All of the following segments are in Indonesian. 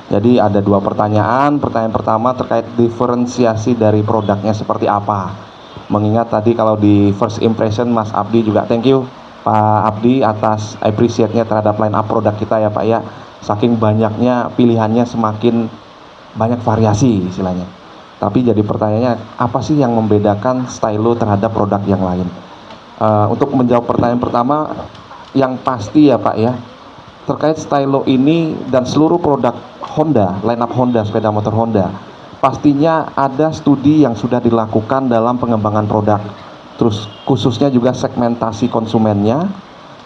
Jadi ada dua pertanyaan. Pertanyaan pertama terkait diferensiasi dari produknya seperti apa. Mengingat tadi kalau di first impression Mas Abdi juga thank you Pak Abdi atas appreciate-nya terhadap line up produk kita ya Pak ya. Saking banyaknya pilihannya semakin banyak variasi istilahnya. Tapi jadi pertanyaannya apa sih yang membedakan stylo terhadap produk yang lain? Untuk menjawab pertanyaan pertama, yang pasti ya Pak ya, terkait stylo ini dan seluruh produk Honda, lineup Honda, sepeda motor Honda, pastinya ada studi yang sudah dilakukan dalam pengembangan produk. Terus khususnya juga segmentasi konsumennya,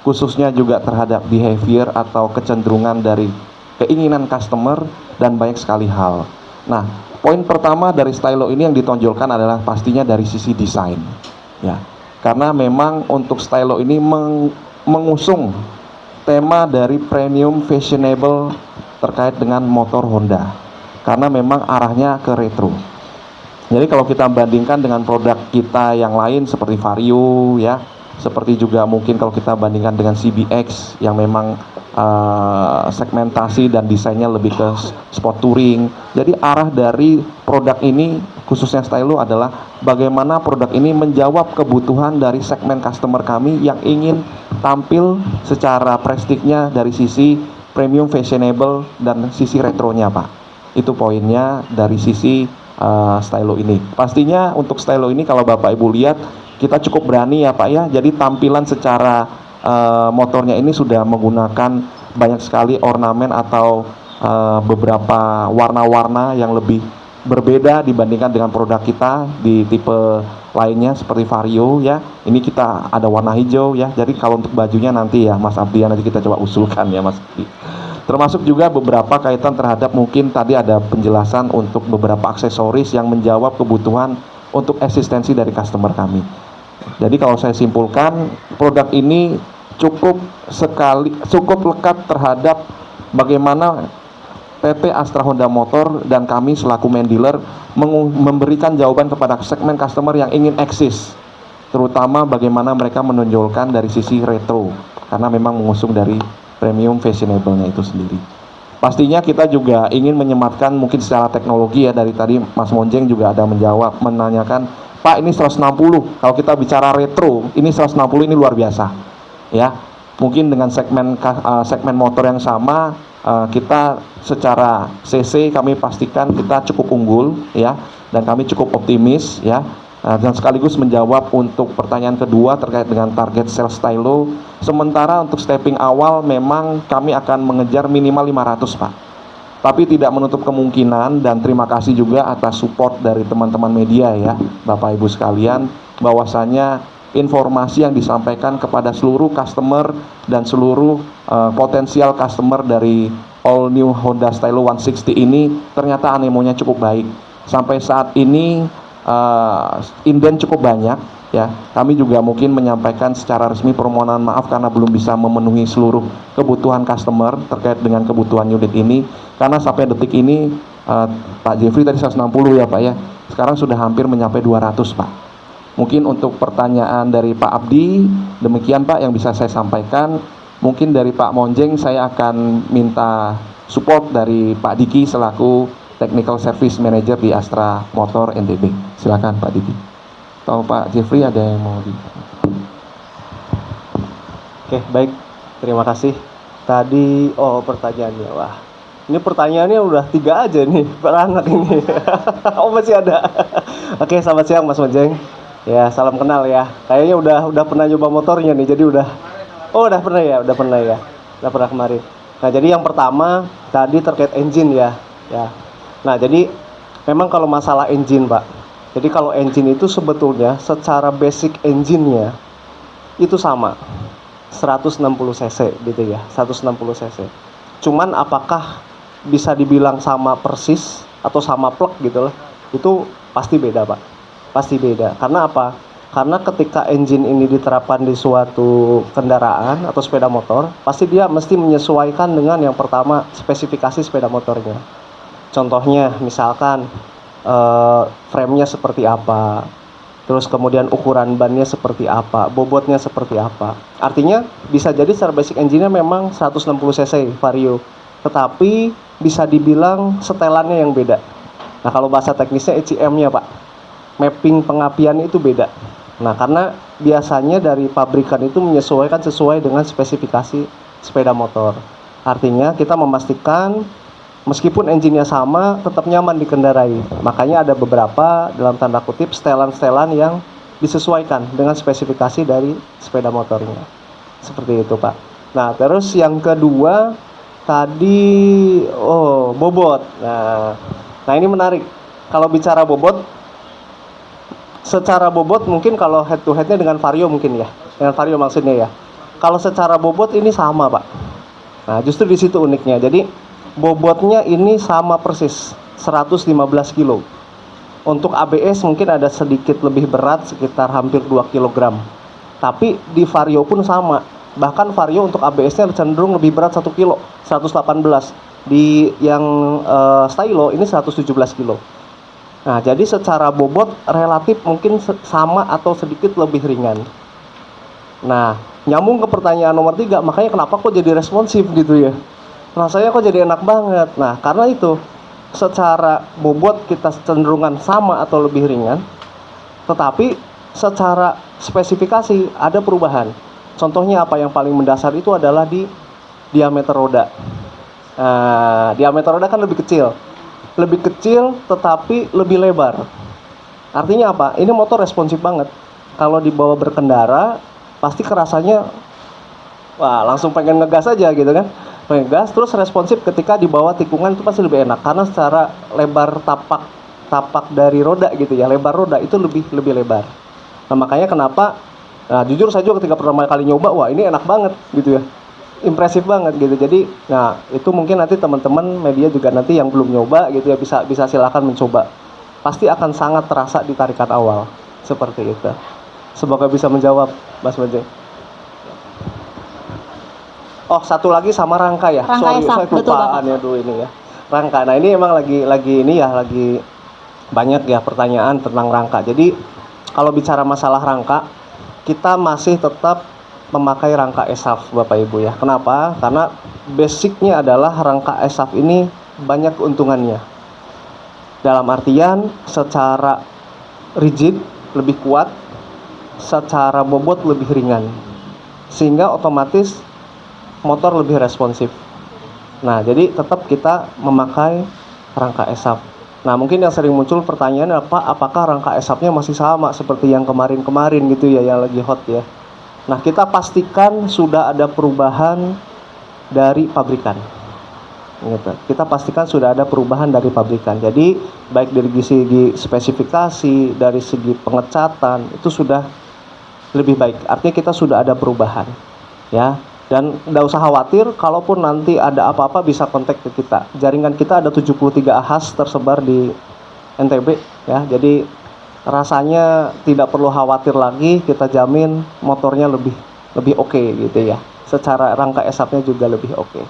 khususnya juga terhadap behavior atau kecenderungan dari keinginan customer dan banyak sekali hal. Nah, poin pertama dari stylo ini yang ditonjolkan adalah pastinya dari sisi desain. Ya, karena memang untuk stylo ini mengusung tema dari premium fashionable terkait dengan motor Honda, karena memang arahnya ke retro. Jadi kalau kita bandingkan dengan produk kita yang lain seperti Vario ya, seperti juga mungkin kalau kita bandingkan dengan CBX yang memang segmentasi dan desainnya lebih ke sport touring. Jadi arah dari produk ini khususnya stylo adalah bagaimana produk ini menjawab kebutuhan dari segmen customer kami yang ingin tampil secara prestignya dari sisi premium fashionable dan sisi retronya Pak. Itu poinnya dari sisi stylo ini. Pastinya untuk stylo ini kalau Bapak Ibu lihat kita cukup berani ya Pak ya. Jadi tampilan secara motornya ini sudah menggunakan banyak sekali ornamen atau beberapa warna-warna yang lebih berbeda dibandingkan dengan produk kita di tipe lainnya seperti Vario ya. Ini kita ada warna hijau ya. Jadi kalau untuk bajunya nanti ya Mas Abdi nanti kita coba usulkan ya Mas Abdi. Termasuk juga beberapa kaitan terhadap mungkin tadi ada penjelasan untuk beberapa aksesoris yang menjawab kebutuhan untuk eksistensi dari customer kami. Jadi kalau saya simpulkan produk ini cukup lekat terhadap bagaimana PT Astra Honda Motor dan kami selaku main dealer memberikan jawaban kepada segmen customer yang ingin eksis, terutama bagaimana mereka menonjolkan dari sisi retro karena memang mengusung dari premium fashionable-nya itu sendiri. Pastinya kita juga ingin menyematkan mungkin secara teknologi ya, dari tadi Mas Monjeng juga ada menanyakan, Pak ini 160, kalau kita bicara retro, ini 160 ini luar biasa ya. Mungkin dengan segmen motor yang sama, kita secara CC kami pastikan kita cukup unggul ya, dan kami cukup optimis ya. Dan sekaligus menjawab untuk pertanyaan kedua terkait dengan target sales stylo. Sementara untuk stepping awal memang kami akan mengejar minimal 500 Pak. Tapi tidak menutup kemungkinan, dan terima kasih juga atas support dari teman-teman media ya Bapak Ibu sekalian, bahwasanya informasi yang disampaikan kepada seluruh customer dan seluruh potensial customer dari all new Honda Stylo 160 ini ternyata anemonya cukup baik. Sampai saat ini inden cukup banyak ya. Kami juga mungkin menyampaikan secara resmi permohonan maaf karena belum bisa memenuhi seluruh kebutuhan customer terkait dengan kebutuhan unit ini, karena sampai detik ini Pak Jeffrey tadi 160 ya Pak ya, sekarang sudah hampir mencapai 200 Pak. Mungkin untuk pertanyaan dari Pak Abdi demikian Pak yang bisa saya sampaikan. Mungkin dari Pak Monjeng saya akan minta support dari Pak Diki selaku Technical Service Manager di Astra Motor NTB. Silakan Pak Diki. Atau Pak Jeffrey ada yang mau di... Oke, baik. Terima kasih. Tadi, pertanyaannya. Wah, ini pertanyaannya udah 3 aja nih, beranak ini. Masih ada. Oke, selamat siang Mas Monjeng. Ya, salam kenal ya. Kayaknya udah pernah nyoba motornya nih, jadi udah pernah ya. Udah pernah kemarin. Nah, jadi yang pertama tadi terkait engine ya. Nah, jadi memang kalau masalah engine Pak, jadi kalau engine itu sebetulnya secara basic engine-nya itu sama 160 cc gitu ya, 160 cc. Cuman apakah bisa dibilang sama persis atau sama plug gitu loh, itu pasti beda Pak, pasti beda. Karena apa? Karena ketika engine ini diterapkan di suatu kendaraan atau sepeda motor, pasti dia mesti menyesuaikan dengan yang pertama spesifikasi sepeda motornya. Contohnya misalkan frame-nya seperti apa, terus kemudian ukuran bannya seperti apa, bobotnya seperti apa. Artinya bisa jadi secara basic engine-nya memang 160 cc Vario, tetapi bisa dibilang setelannya yang beda. Nah, kalau bahasa teknisnya ECM-nya, Pak, mapping pengapian itu beda. Nah, karena biasanya dari pabrikan itu menyesuaikan sesuai dengan spesifikasi sepeda motor. Artinya kita memastikan meskipun engine-nya sama, tetap nyaman dikendarai. Makanya ada beberapa dalam tanda kutip setelan-setelan yang disesuaikan dengan spesifikasi dari sepeda motornya. Seperti itu, Pak. Nah, terus yang kedua tadi bobot. Nah ini menarik. Kalau bicara bobot, secara bobot mungkin kalau head to headnya dengan Vario mungkin ya. Dengan Vario maksudnya ya. Kalau secara bobot ini sama, Pak. Nah, justru di situ uniknya. Jadi bobotnya ini sama persis, 115 kilo. Untuk ABS mungkin ada sedikit lebih berat, sekitar hampir 2 kg. Tapi di Vario pun sama. Bahkan Vario untuk ABS-nya cenderung lebih berat 1 kilo, 118. Di yang Stylo ini 117 kilo. Nah, jadi secara bobot relatif mungkin sama atau sedikit lebih ringan. Nah, nyambung ke pertanyaan nomor 3, makanya kenapa kok jadi responsif gitu ya. Rasanya kok jadi enak banget. Nah, karena itu secara bobot kita cenderungan sama atau lebih ringan, tetapi secara spesifikasi ada perubahan. Contohnya apa yang paling mendasar itu adalah di diameter roda. Nah, diameter roda kan lebih kecil. Lebih kecil tetapi lebih lebar. Artinya apa? Ini motor responsif banget. Kalau dibawa berkendara, pasti kerasanya wah, langsung pengen ngegas aja gitu kan. Pengen gas, terus responsif ketika dibawa tikungan itu pasti lebih enak karena secara lebar tapak dari roda gitu ya, lebar roda itu lebih lebar. Nah, makanya kenapa jujur saja ketika pertama kali nyoba, wah ini enak banget gitu ya. Impresif banget gitu. Jadi, nah itu mungkin nanti teman-teman media juga nanti yang belum nyoba gitu ya bisa silakan mencoba. Pasti akan sangat terasa di tarikan awal seperti itu. Semoga bisa menjawab, Mas Bajeng. Oh, satu lagi sama rangka ya. Rangka Saya betul, kelupaan Bapak. ya dulu ini ya. Rangka. Nah, ini emang lagi banyak ya pertanyaan tentang rangka. Jadi, kalau bicara masalah rangka, kita masih tetap memakai rangka ESAF, Bapak Ibu ya. Kenapa? Karena basicnya adalah rangka ESAF ini banyak keuntungannya. Dalam artian secara rigid lebih kuat, secara bobot lebih ringan. Sehingga otomatis motor lebih responsif. Nah, jadi tetap kita memakai rangka ESAF. Nah, mungkin yang sering muncul pertanyaan apakah rangka ESAF-nya masih sama seperti yang kemarin-kemarin gitu ya, yang lagi hot ya. Nah, kita pastikan sudah ada perubahan dari pabrikan. Gitu. Kita pastikan sudah ada perubahan dari pabrikan. Jadi, baik dari segi spesifikasi, dari segi pengecatan, itu sudah lebih baik. Artinya kita sudah ada perubahan. Ya. Dan tidak usah khawatir, kalaupun nanti ada apa-apa bisa kontak ke kita. Jaringan kita ada 73 ahas tersebar di NTB. Ya. Jadi, rasanya tidak perlu khawatir lagi, kita jamin motornya lebih oke gitu ya. Secara rangka ESAF-nya juga lebih oke.